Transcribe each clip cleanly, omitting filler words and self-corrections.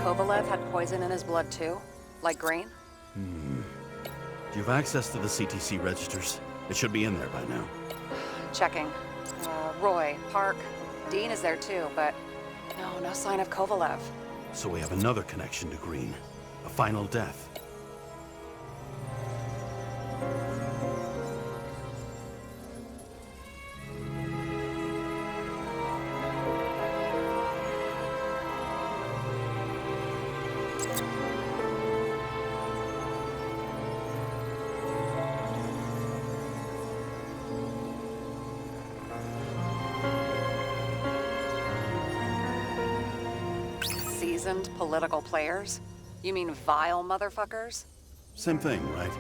Kovalev had poison in his blood too? Like Green? Do you have access to the CTC registers? It should be in there by now. Checking. Roy, Park, Dean is there too, but no sign of Kovalev. So we have another connection to Green. A final death. Seasoned political players? You mean vile motherfuckers? Same thing, right?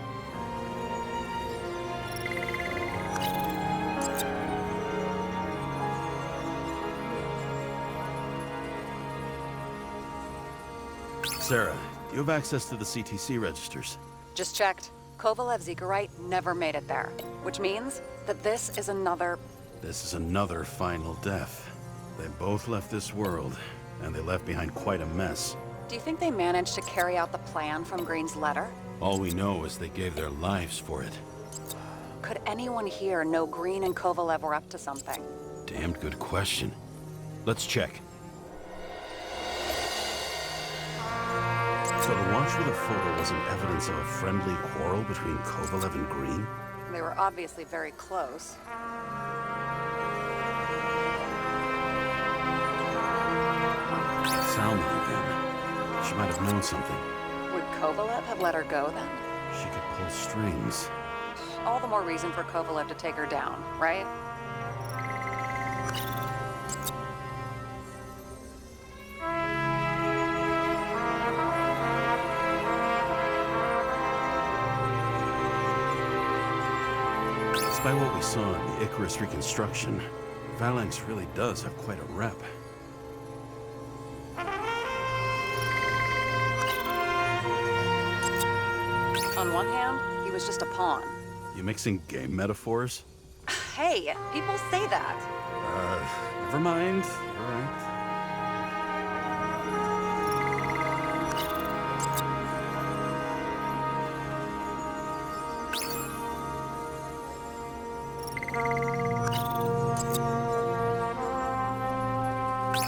Sarah, do you have access to the CTC registers? Just checked. Kovalev Zekarite never made it there, which means that this is another... This is another final death. They both left this world, and they left behind quite a mess. Do you think they managed to carry out the plan from Green's letter? All we know is they gave their lives for it. Could anyone here know Green and Kovalev were up to something? Damned good question. Let's check. So the watch with a photo wasn't evidence of a friendly quarrel between Kovalev and Green? They were obviously very close. Salma again. She might have known something. Would Kovalev have let her go then? She could pull strings. All the more reason for Kovalev to take her down, right? Despite what we saw in the Icarus reconstruction, Phalanx really does have quite a rep. On one hand, he was just a pawn. You mixing game metaphors? Hey, people say that. Never mind. All right.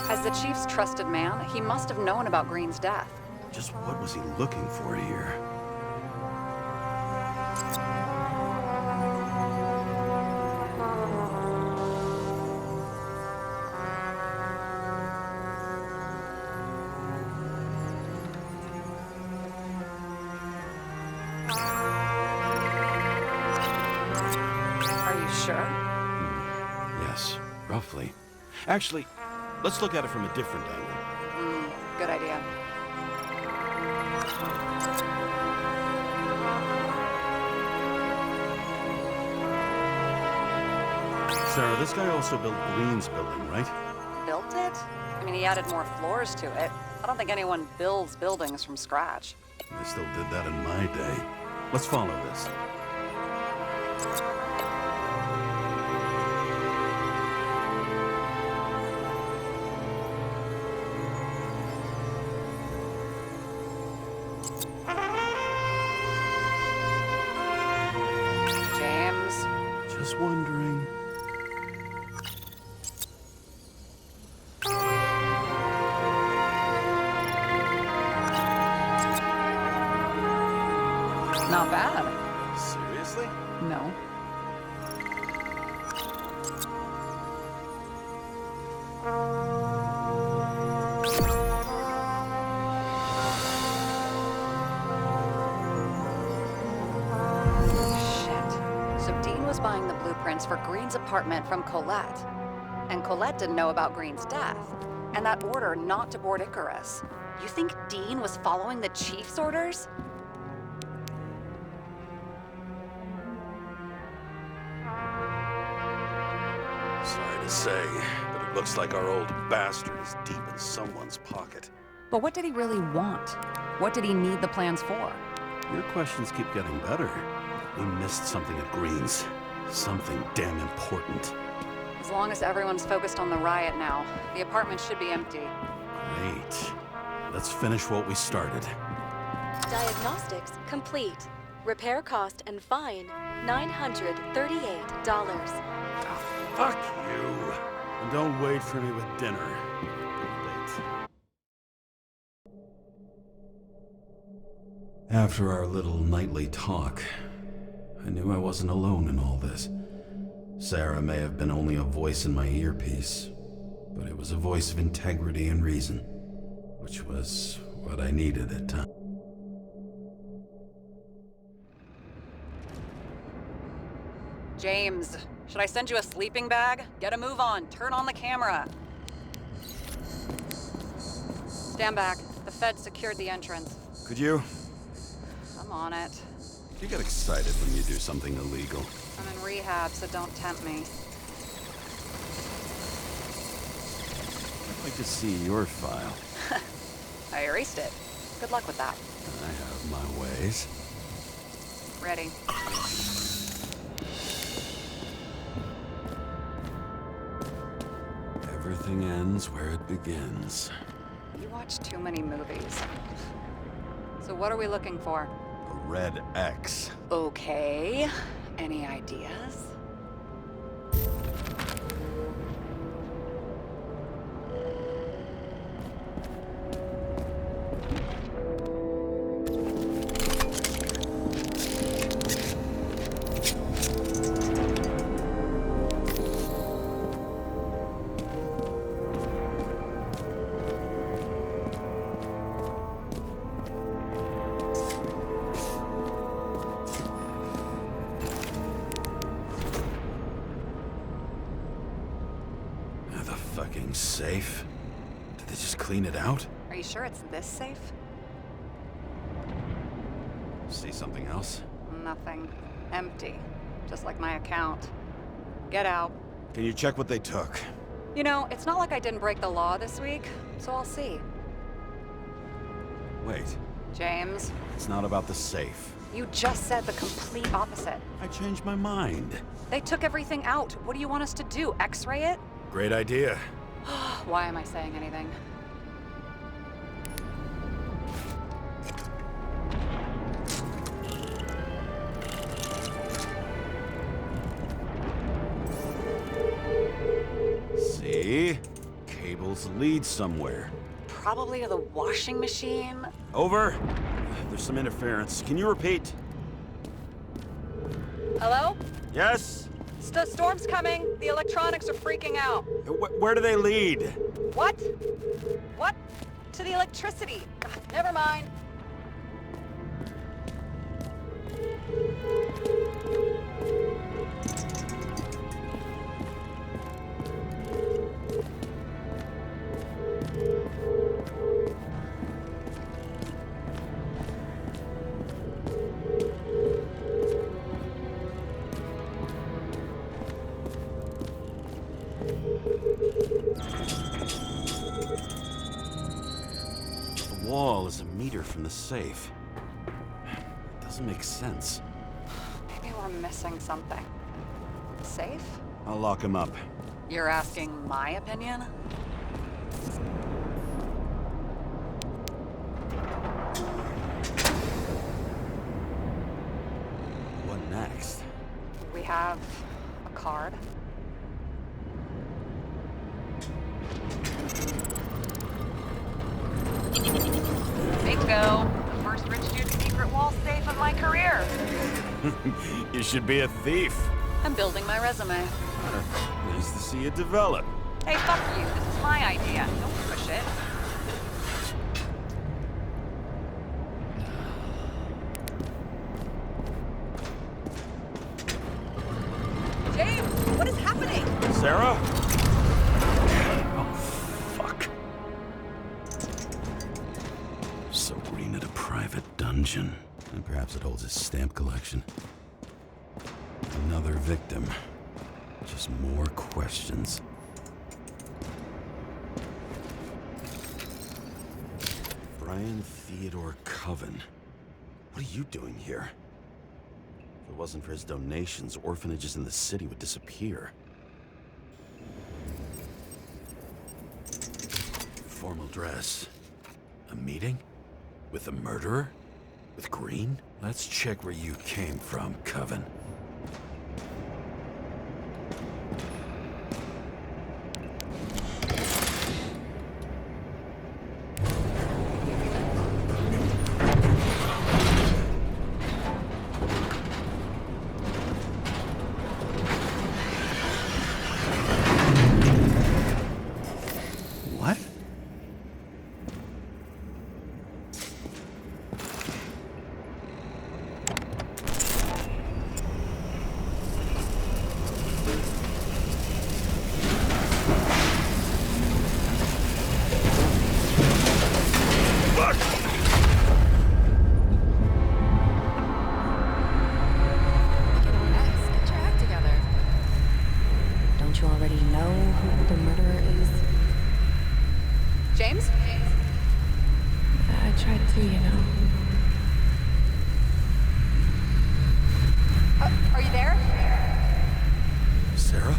As the chief's trusted man, he must have known about Green's death. Just what was he looking for here? Are you sure? Yes, roughly. Actually, let's look at it from a different angle. Good idea. Sarah, this guy also built Green's building, right? Built it? I mean, he added more floors to it. I don't think anyone builds buildings from scratch. I still did that in my day. Let's follow this. James. Just wondering. Not bad. Seriously? No. Shit. So Dean was buying the blueprints for Green's apartment from Colette. And Colette didn't know about Green's death. And that order not to board Icarus. You think Dean was following the chief's orders? Sorry to say, but it looks like our old bastard is deep in someone's pocket. But what did he really want? What did he need the plans for? Your questions keep getting better. We missed something at Green's. Something damn important. As long as everyone's focused on the riot now, the apartment should be empty. Great. let's finish what we started. Diagnostics complete. Repair cost and fine $938. Fuck you. And don't wait for me with dinner. Late. After our little nightly talk, I knew I wasn't alone in all this. Sarah may have been only a voice in my earpiece, but it was a voice of integrity and reason, which was what I needed at times. James, should I send you a sleeping bag? Get a move on. Turn on the camera. Stand back. The Fed secured the entrance. Could you? I'm on it. You get excited when you do something illegal. I'm in rehab, so don't tempt me. I'd like to see your file. I erased it. Good luck with that. I have my ways. Ready. Everything ends where it begins. You watch too many movies. So what are we looking for? A red X. Okay. Any ideas? Fucking safe? Did they just clean it out? Are you sure it's this safe? See something else? Nothing. Empty. Just like my account. Get out. Can you check what they took? You know, it's not like I didn't break the law this week, so I'll see. Wait, James, it's not about the safe. you just said the complete opposite. I changed my mind. They took everything out. What do you want us to do? X-ray it? Great idea. Why am I saying anything? See? Cables lead somewhere. Probably to the washing machine. Over. There's some interference. Can you repeat? Hello? Yes? The storm's coming. The electronics are freaking out. Where do they lead? What? What? To the electricity. Never mind. The wall is a meter from the safe. It doesn't make sense. Maybe we're missing something. Safe? I'll lock him up. You're asking my opinion? What next? We have a card. Bingo! The first rich dude's secret wall safe of my career. You should be a thief. I'm building my resume. Nice to see it develop. Hey, fuck you. This is my idea. Don't push it. James, what is happening? Sarah? Oh, fuck. Sobrin at a private dungeon. And perhaps it holds his stamp collection. Another victim. Just more questions. Brian Theodore Coven. What are you doing here? If it wasn't for his donations, orphanages in the city would disappear. Formal dress. A meeting? With the murderer? With Green? Let's check where you came from, Coven. What? Get your act together. Don't you already know who the murderer is? James? I tried to, you know. Are you there? Sarah?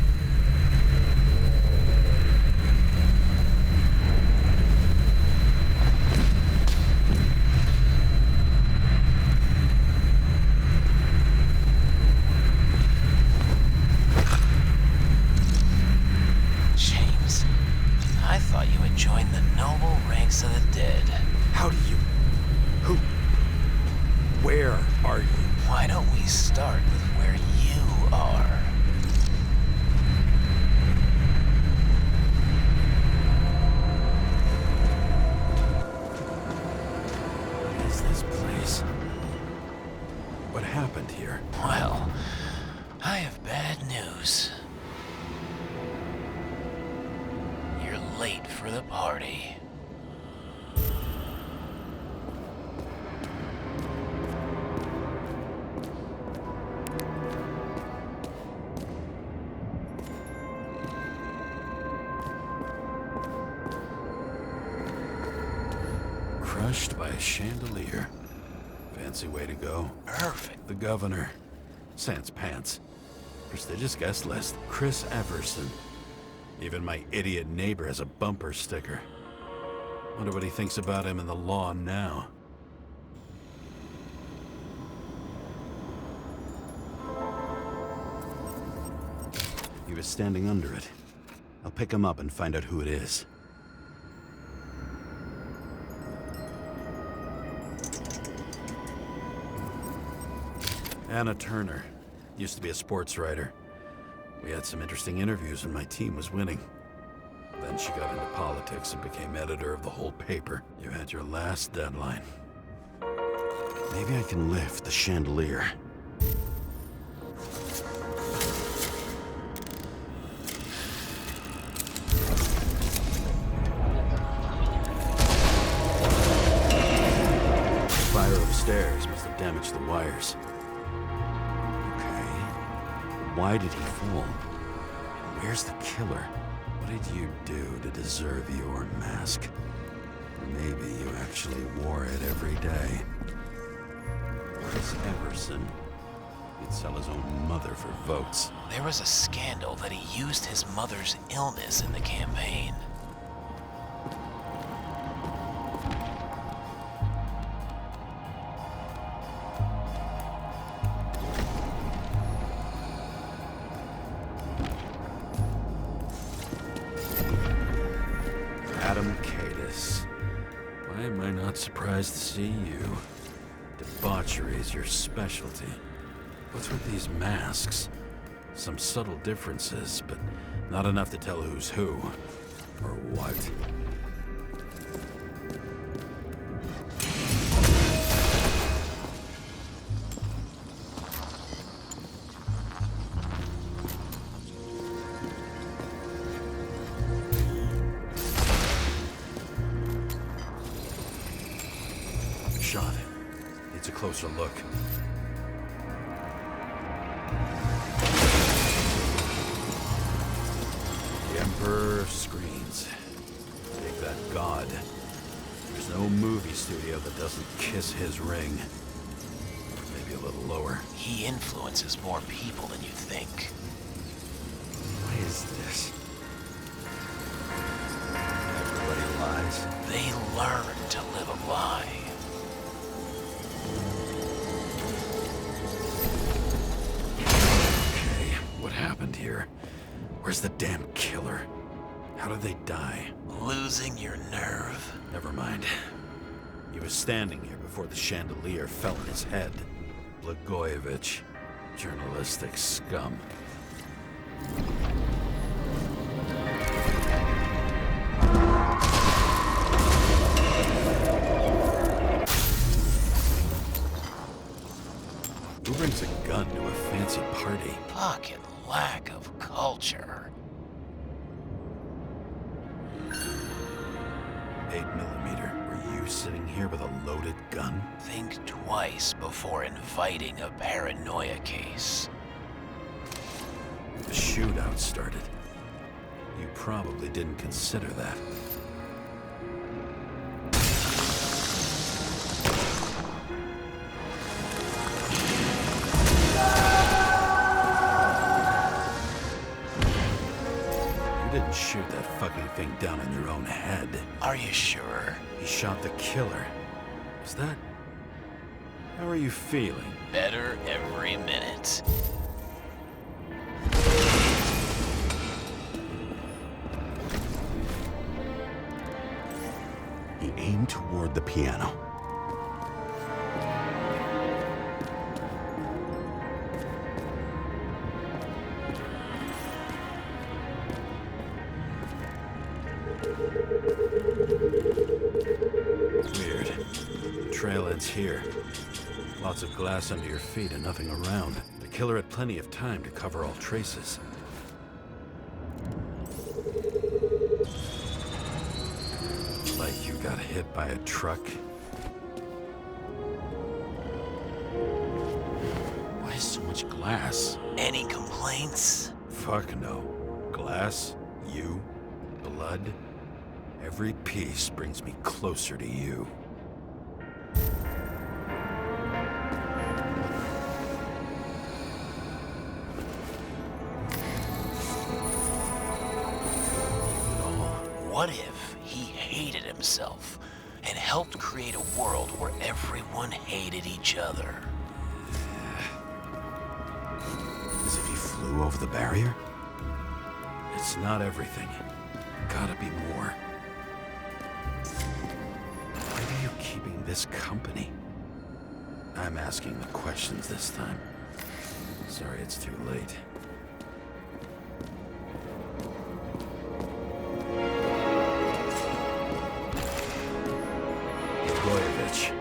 James, I thought you had joined the noble ranks of the dead. How do you... Who? Where are you? Why don't we start with where you are? What is this place? What happened here? Well, I have bad news. You're late for the party. Crushed by a chandelier. Fancy way to go. Perfect. The governor. Sans pants. Prestigious guest list. Chris Everson. Even my idiot neighbor has a bumper sticker. Wonder what he thinks about him and the law now. He was standing under it. I'll pick him up and find out who it is. Anna Turner. Used to be a sports writer. We had some interesting interviews when my team was winning. Then she got into politics and became editor of the whole paper. You had your last deadline. Maybe I can lift the chandelier. Fire upstairs must have damaged the wires. Okay. Why did he fall? Where's the killer? What did you do to deserve your mask? Maybe you actually wore it every day. Chris Everson. He'd sell his own mother for votes. There was a scandal that he used his mother's illness in the campaign. Adam Cadis. Why am I not surprised to see you? Debauchery is your specialty. What's with these masks? Some subtle differences, but not enough to tell who's who. Or what. Shot. Needs a closer look. The Emperor screens. Take that god. There's no movie studio that doesn't kiss his ring. Maybe a little lower. He influences more people than you think. Why is this? Everybody lies. They learn to live a lie. Okay, what happened here? Where's the damn killer? How did they die? Losing your nerve. Never mind. He was standing here before the chandelier fell on his head. Blagojevich. Journalistic scum. Who brings a gun to a fancy party? Fucking lack of culture. 8mm. Were you sitting here with a loaded gun? Think twice before inviting a paranoia case. The shootout started. You probably didn't consider that. You didn't shoot that fucking thing down on your own head. Are you sure? He shot the killer. Is that... How are you feeling? Better every minute. He aimed toward the piano. Weird. Trail ends here. Lots of glass under your feet and nothing around. The killer had plenty of time to cover all traces. Like you got hit by a truck. Why so much glass? Any complaints? Fuck no. Glass, you, blood. Every piece brings me closer to you. What if he hated himself and helped create a world where everyone hated each other? As if he flew over the barrier? It's not everything. Gotta be more. Why are you keeping this company? I'm asking the questions this time. Sorry it's too late. Blagojevich.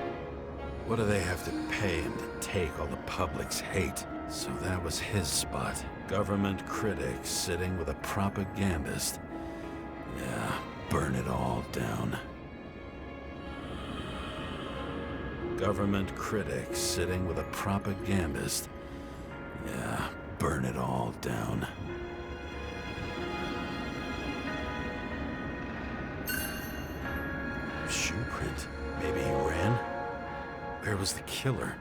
What do they have to pay him to take all the public's hate? So that was his spot. Government critic sitting with a propagandist. Yeah, burn it all down. Government critic sitting with a propagandist. Yeah, burn it all down. Shoe print. Maybe he ran? Where was the killer?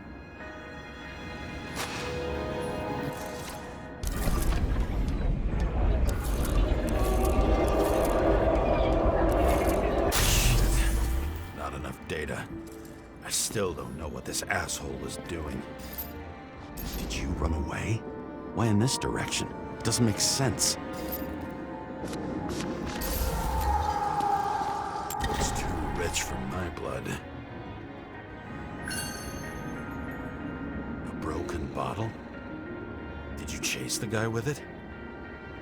Shit. Not enough data. I still don't know what this asshole was doing. Did you run away? Why in this direction? It doesn't make sense. It's too rich for my blood. A broken bottle? Did you chase the guy with it?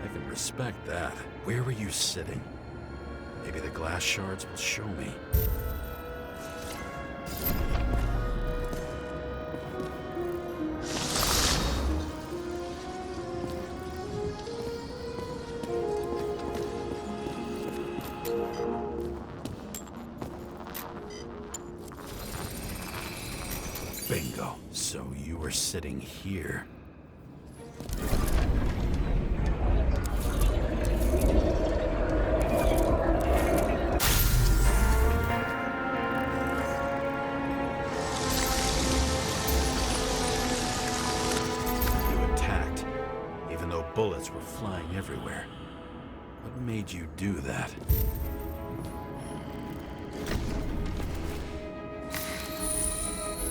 I can respect that. Where were you sitting? Maybe the glass shards will show me. Bingo. So you were sitting here. You attacked, even though bullets were flying everywhere. What made you do that?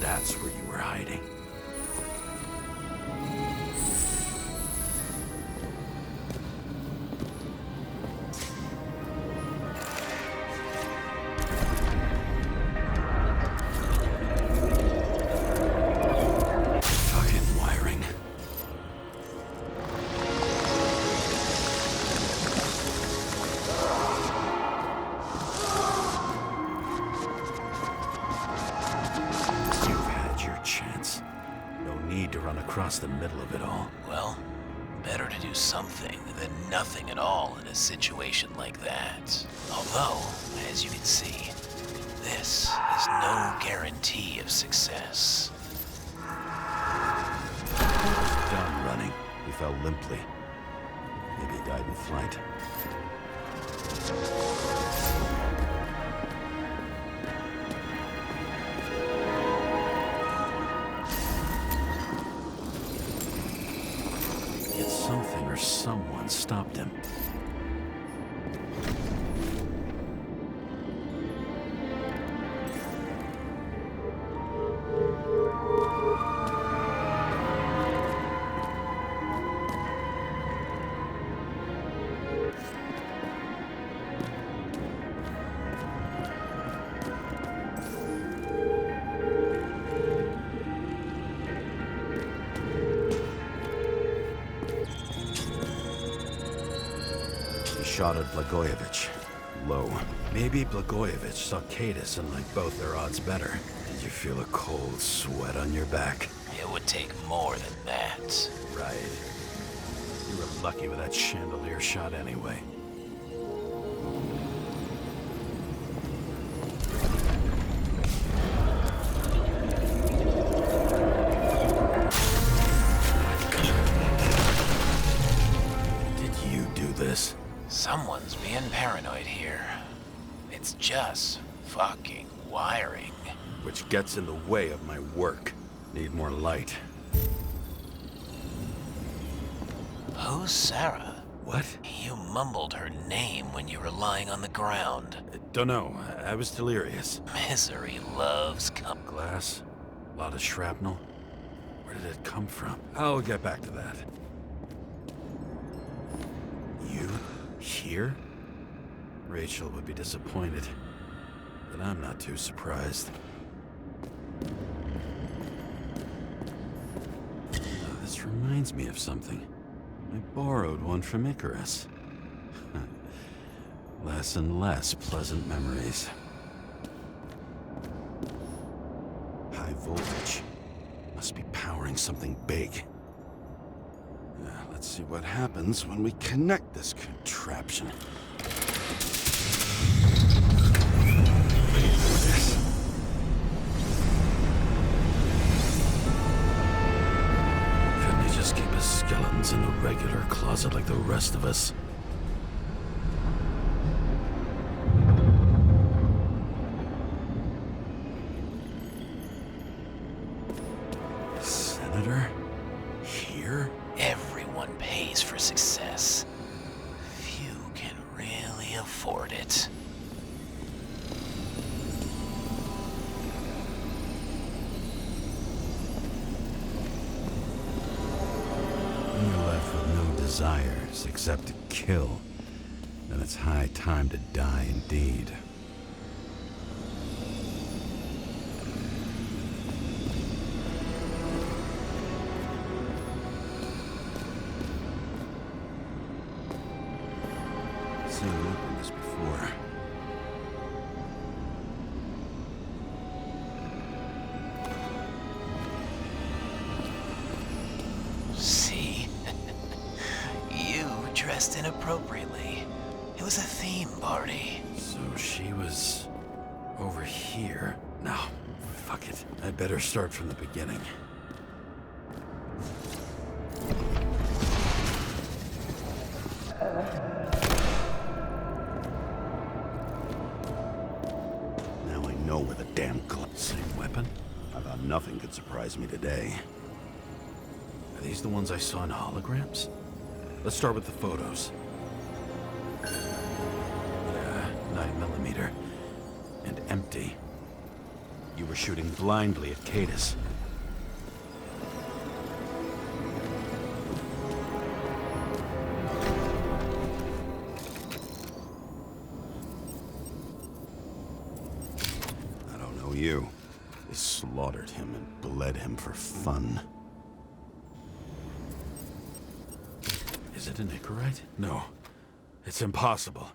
That's where you were hiding. Fucking wiring. You've had your chance. No need to run across the middle of it all. Well, better to do something than nothing at all in a situation like that. Although, as you can see, this is no guarantee of success. Done running. He fell limply. Maybe he died in flight. Yet something or someone stopped him. Shot at Blagojevich. Low. Maybe Blagojevich saw Cadis and liked both their odds better. Did you feel a cold sweat on your back? It would take more than that. Right. You were lucky with that chandelier shot anyway. Did you do this? Someone's being paranoid here. It's just fucking wiring. Which gets in the way of my work. Need more light. Who's Sarah? What? You mumbled her name when you were lying on the ground. Dunno. I was delirious. Misery loves Glass? A lot of shrapnel? Where did it come from? I'll get back to that. You? Here? Rachel would be disappointed. But I'm not too surprised. Oh, this reminds me of something. I borrowed one from Icarus. Less and less pleasant memories. High voltage. Must be powering something big. Let's see what happens when we connect this contraption. Couldn't he just keep his skeletons in a regular closet like the rest of us? Senator? Here? Everyone pays for success. Few can really afford it. When you're left with no desires except to kill, then it's high time to die indeed. Seen him open this before. See? You dressed inappropriately. It was a theme party. So she was over here. No, fuck it. I'd better start from the beginning. Now I know where the damn same weapon. I thought nothing could surprise me today. Are these the ones I saw in holograms? Let's start with the photos. Yeah, 9mm. And empty. You were shooting blindly at Cadus. I don't know you. They slaughtered him and bled him for fun. Is it an Icarite? No. It's impossible.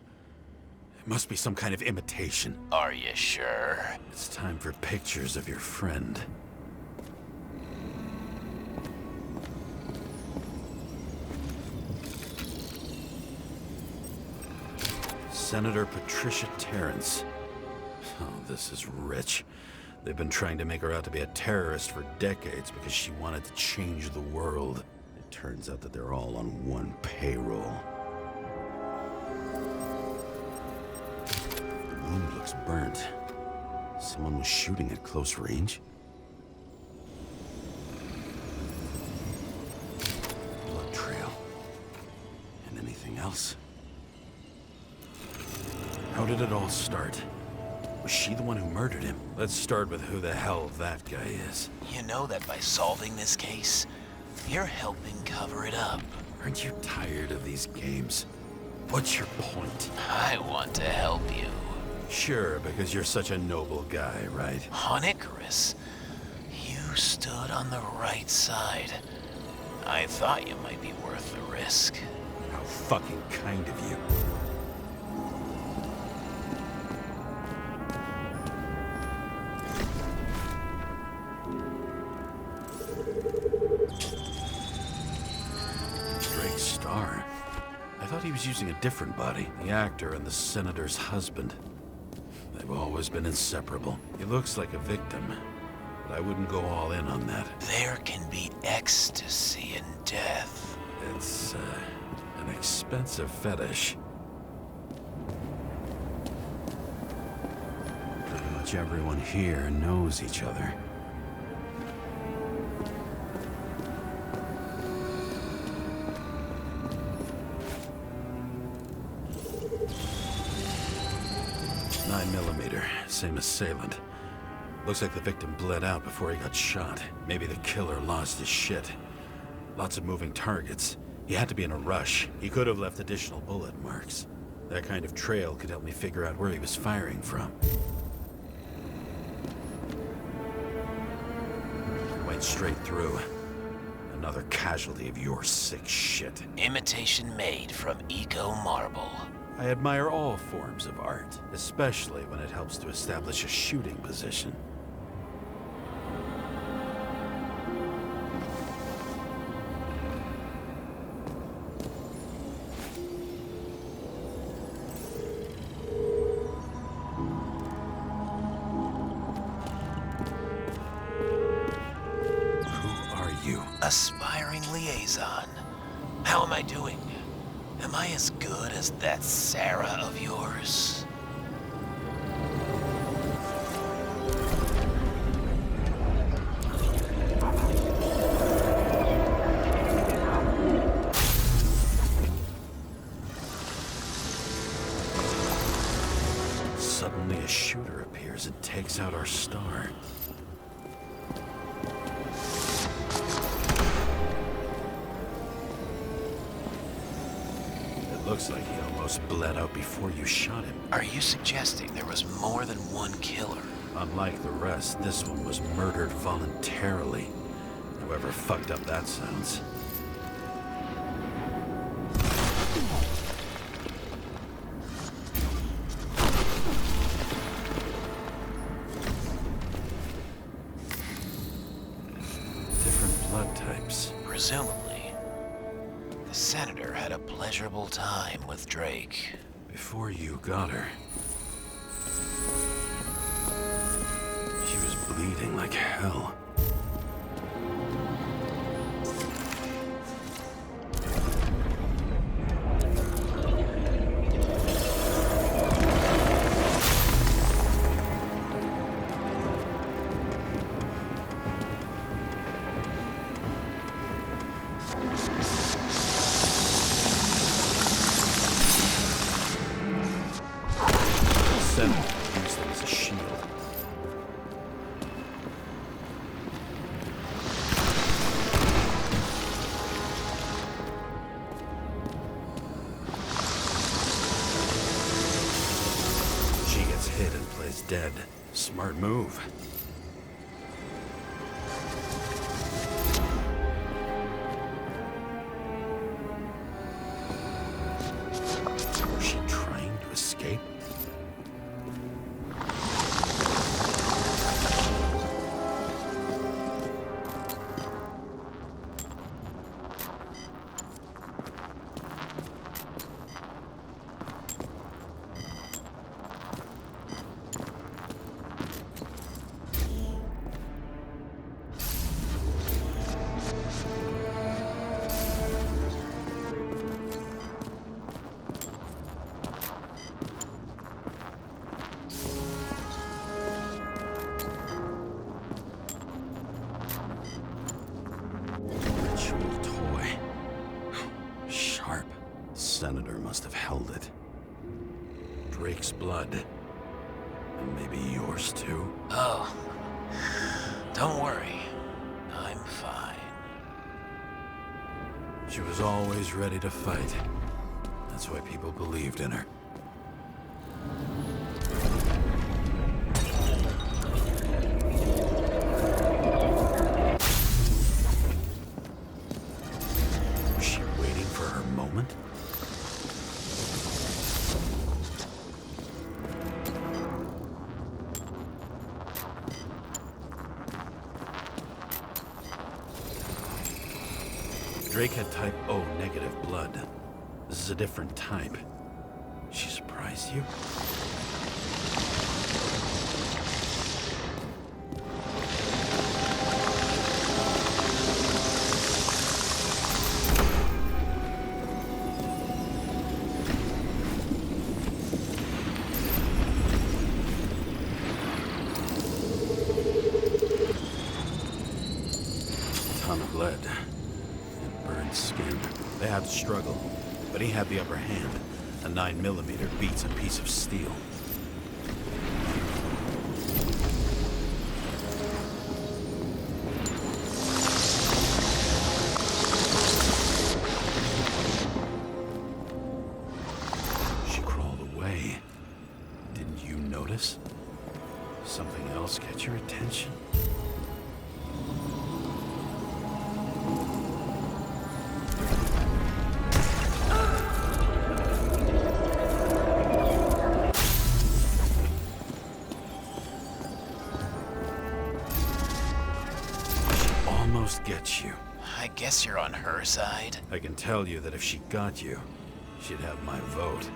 It must be some kind of imitation. Are you sure? It's time for pictures of your friend. Senator Patricia Terrence. Oh, this is rich. They've been trying to make her out to be a terrorist for decades because she wanted to change the world. It turns out that they're all on one payroll. The wound looks burnt. Someone was shooting at close range. Blood trail. And anything else? How did it all start? Was she the one who murdered him? Let's start with who the hell that guy is. You know that by solving this case, you're helping cover it up. Aren't you tired of these games? What's your point? I want to help you. Sure, because you're such a noble guy, right? On Icarus, you stood on the right side. I thought you might be worth the risk. How fucking kind of you. Drake Starr. I thought he was using a different body. The actor and the senator's husband. They've always been inseparable. He looks like a victim, but I wouldn't go all in on that. There can be ecstasy in death. It's, an expensive fetish. Pretty much everyone here knows each other. .9mm, same assailant. Looks like the victim bled out before he got shot. Maybe the killer lost his shit. Lots of moving targets. He had to be in a rush. He could have left additional bullet marks. That kind of trail could help me figure out where he was firing from. Went straight through. Another casualty of your sick shit. Imitation made from Eco Marble. I admire all forms of art, especially when it helps to establish a shooting position. Who are you? Aspiring liaison. How am I doing? Am I as good as that Sarah of yours? Suddenly a shooter appears and takes out our star. Looks like he almost bled out before you shot him. Are you suggesting there was more than one killer? Unlike the rest, this one was murdered voluntarily. However fucked up that sounds. Different blood types. Presumably. The senator had a pleasurable time with Drake. Before you got her, she was bleeding like hell. Used them as a shield. is dead. Smart move. Was she trying to escape? Ritual toy. Sharp. Senator must have held it. Drake's blood. And maybe yours too? Oh, don't worry. I'm fine. She was always ready to fight. That's why people believed in her. Was she waiting for her moment? Drake had type O negative blood. This is a different type. She surprised you? Ton of lead. Burned skin. They had to struggle, but he had the upper hand. A 9mm beats a piece of steel. She crawled away. Didn't you notice? Something else catch your attention? Almost gets you. I guess you're on her side. I can tell you that if she got you, she'd have my vote.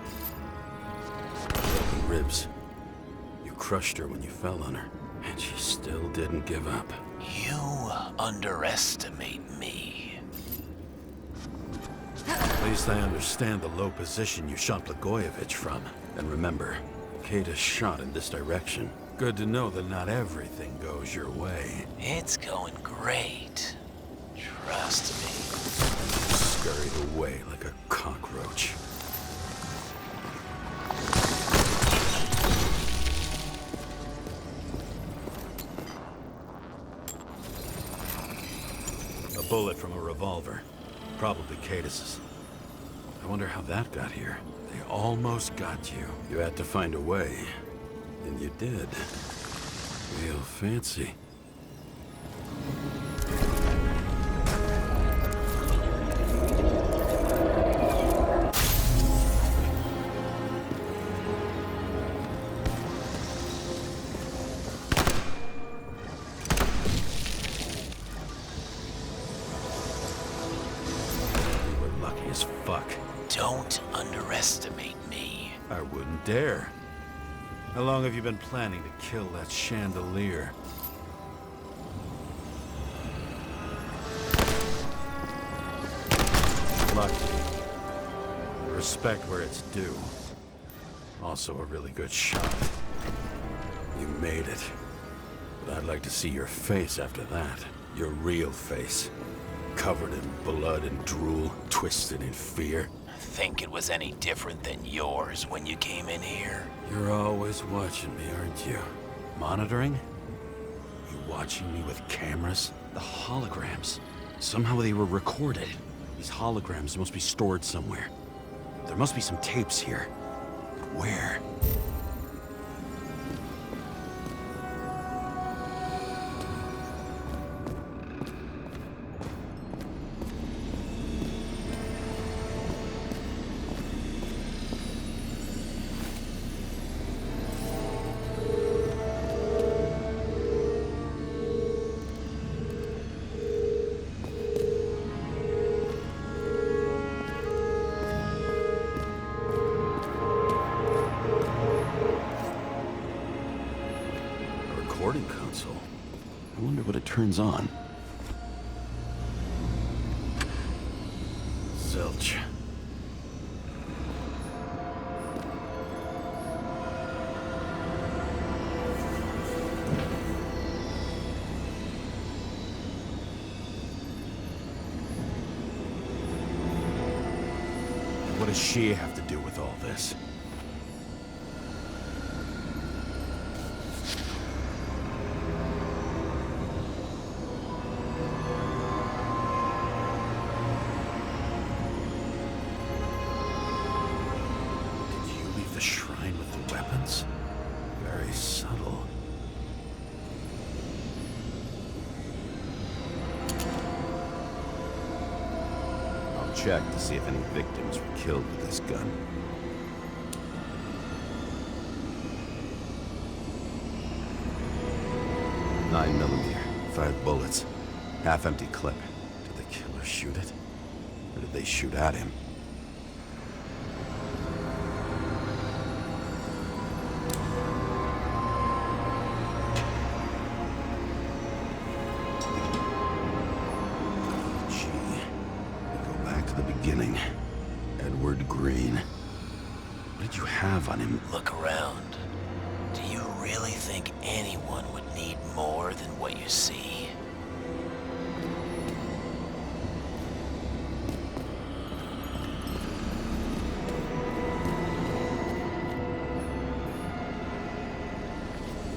Broken ribs. You crushed her when you fell on her, and she still didn't give up. You underestimate me. At least I understand the low position you shot Blagojevich from. And remember, Kata's shot in this direction. Good to know that not everything goes your way. It's going great. Trust me. Scurried away like a cockroach. A bullet from a revolver. Probably Katus's. I wonder how that got here. They almost got you. You had to find a way. And you did. Real fancy. You were lucky as fuck. Don't underestimate me. I wouldn't dare. How long have you been planning to kill that chandelier? Lucky. Respect where it's due. Also a really good shot. You made it. But I'd like to see your face after that. Your real face. Covered in blood and drool, twisted in fear. Think it was any different than yours when you came in here? You're always watching me, aren't you? Monitoring? You watching me with cameras? The holograms. Somehow they were recorded. These holograms must be stored somewhere. There must be some tapes here. Where? recording console. I wonder what it turns on. Zilch. What does she have to do with all this? Did you leave the shrine with the weapons? Very subtle. I'll check to see if any victims were killed with this gun. .9mm, 5 bullets, half-empty clip. Did the killer shoot it? Or did they shoot at him? To the beginning. Edward Green. What did you have on him? Look around. Do you really think anyone would need more than what you see?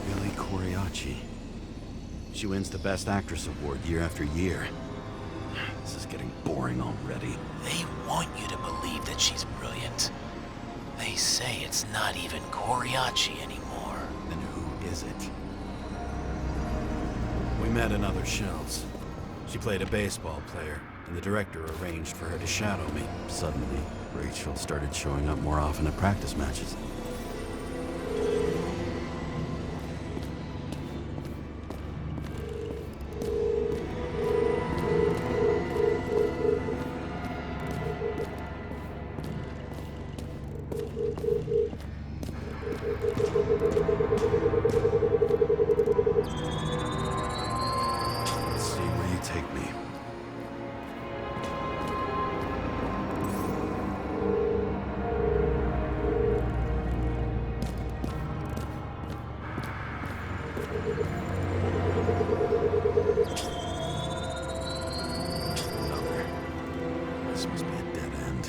Billy Coriacci. She wins the Best Actress award year after year. This is getting boring already. They want you to believe that she's brilliant. They say it's not even Coriacci anymore. Then who is it? We met in other shells. She played a baseball player, and the director arranged for her to shadow me. Suddenly, Rachel started showing up more often at practice matches. Let's see where you take me. Another. This must be a dead end.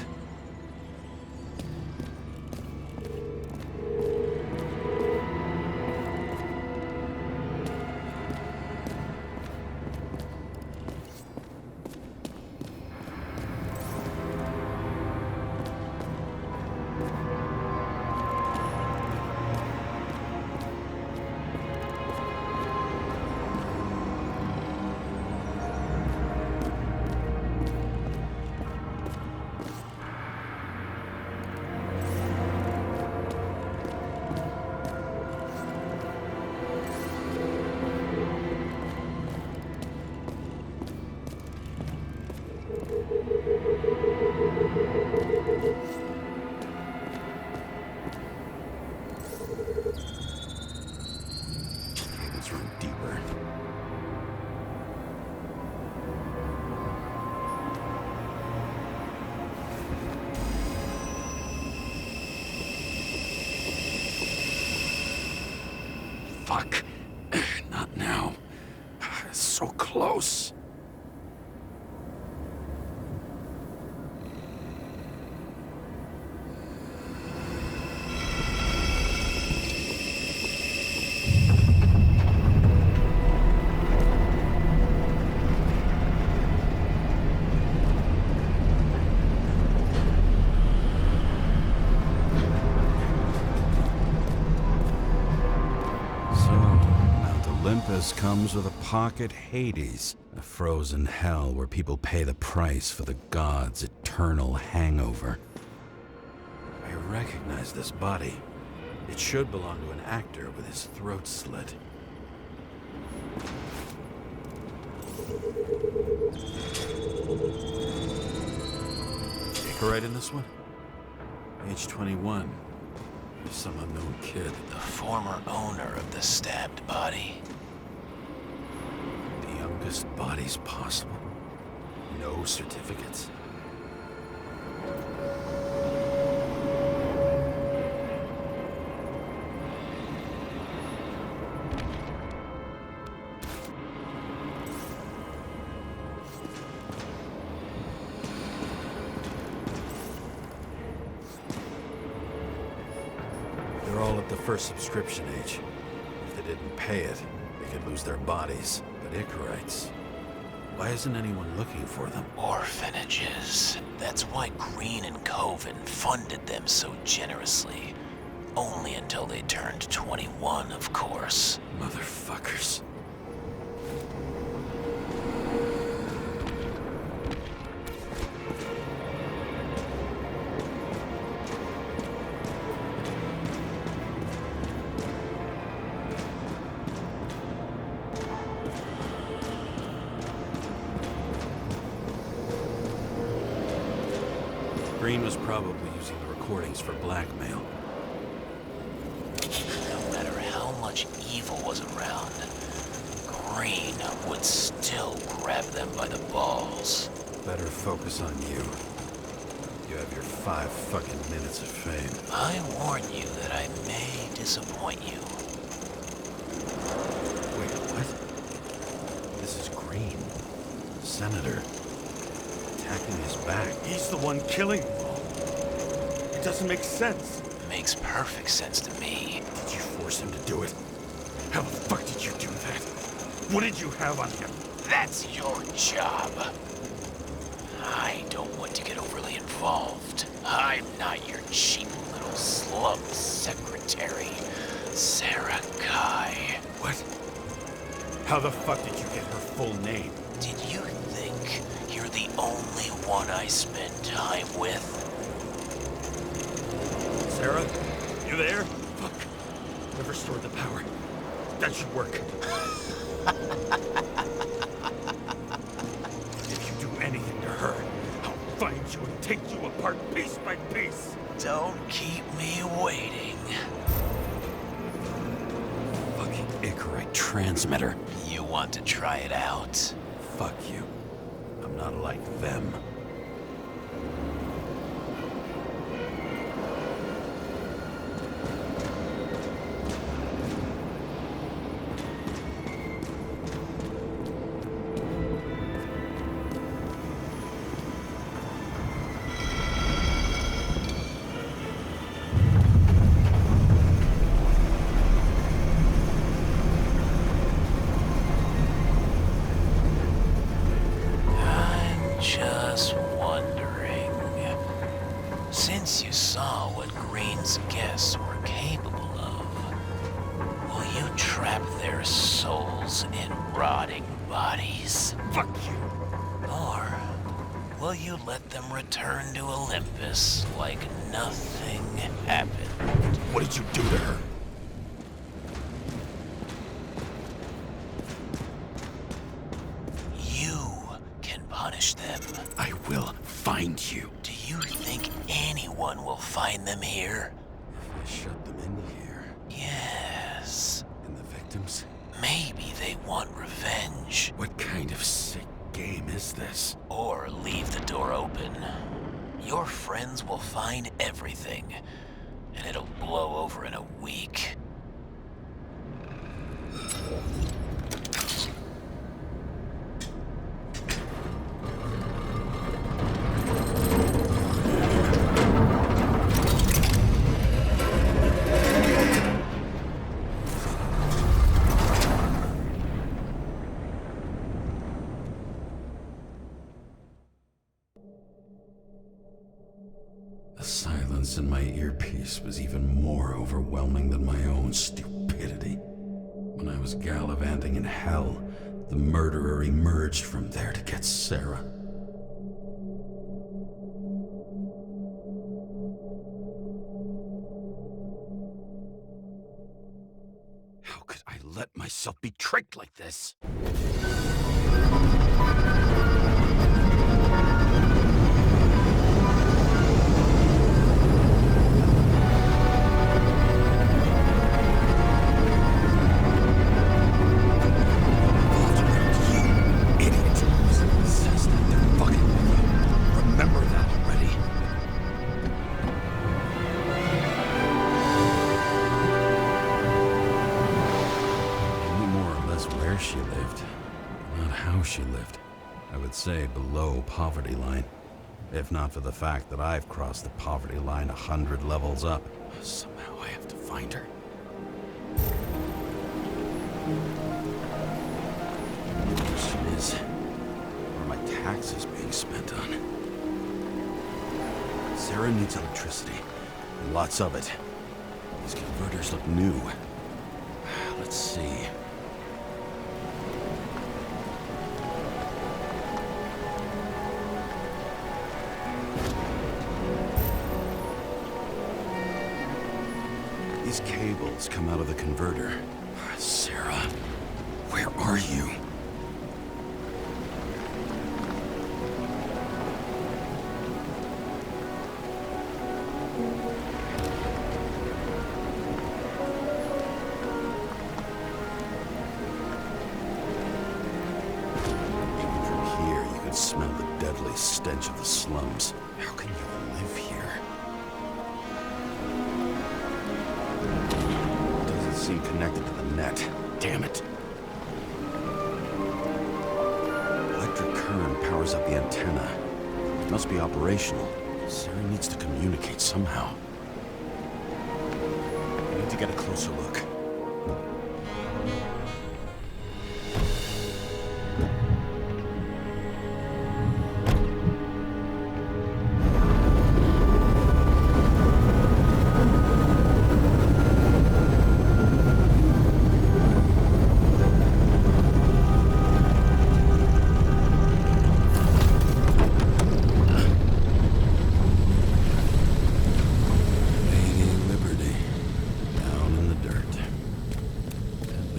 Let's run deeper. Fuck. Not now. So close. Olympus comes with a pocket Hades, a frozen hell where people pay the price for the gods' eternal hangover. I recognize this body. It should belong to an actor with his throat slit. Take a right in this one? Age 21. Some unknown kid. The former owner of the stabbed body. The youngest bodies possible. No certificates. They're all at the first subscription age. If they didn't pay it, they could lose their bodies. But Icarites, why isn't anyone looking for them? Orphanages. That's why Green and Coven funded them so generously. Only until they turned 21, of course. Motherfuckers. Green was probably using the recordings for blackmail. No matter how much evil was around, Green would still grab them by the balls. Better focus on you. You have your 5 fucking minutes of fame. I warn you that I may disappoint you. Wait, what? This is Green. Senator. Attacking his back. He's the one killing them all. It doesn't make sense. Makes perfect sense to me. Did you force him to do it? How the fuck did you do that? What did you have on him? That's your job. I don't want to get overly involved. I'm not your cheap little slum secretary, Sarah Kai. What? How the fuck did you get her full name? Did you think you're the only one I spend time with? Sarah? You there? Fuck. Never stored the power. That should work. If you do anything to her, I'll find you and take you apart piece by piece. Don't keep me waiting. Fucking Icarite transmitter. You want to try it out? Fuck you. I'm not like them. Just wondering, since you saw what Green's guests were capable of, will you trap their souls in rotting bodies? Fuck you. Or will you let them return to Olympus like nothing happened? What did you do to her? You can punish them. I will find you. Do you think anyone will find them here? If I shut them in here, Yes. and the victims? Maybe they want revenge. What kind of sick game is this? Or leave the door open. Your friends will find everything, and it'll blow over in a week. The silence in my earpiece was even more overwhelming than my own stupidity. When I was gallivanting in hell, the murderer emerged from there to get Sarah. How could I let myself be tricked like this? where she lived, not how she lived. I would say below poverty line. If not for the fact that I've crossed the poverty line 100 levels up. Somehow I have to find her. The question is, what are my taxes being spent on? Sarah needs electricity, and lots of it. These converters look new. Let's see. These cables come out of the converter. Sarah, where are you? From here, you can smell the deadly stench of the slums. How can you live here? Doesn't seem connected to the net. Damn it. Electric current powers up the antenna. It must be operational. Sarah needs to communicate somehow. I need to get a closer look.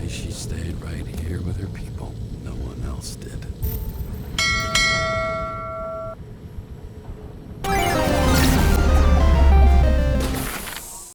She stayed right here with her people. No one else did.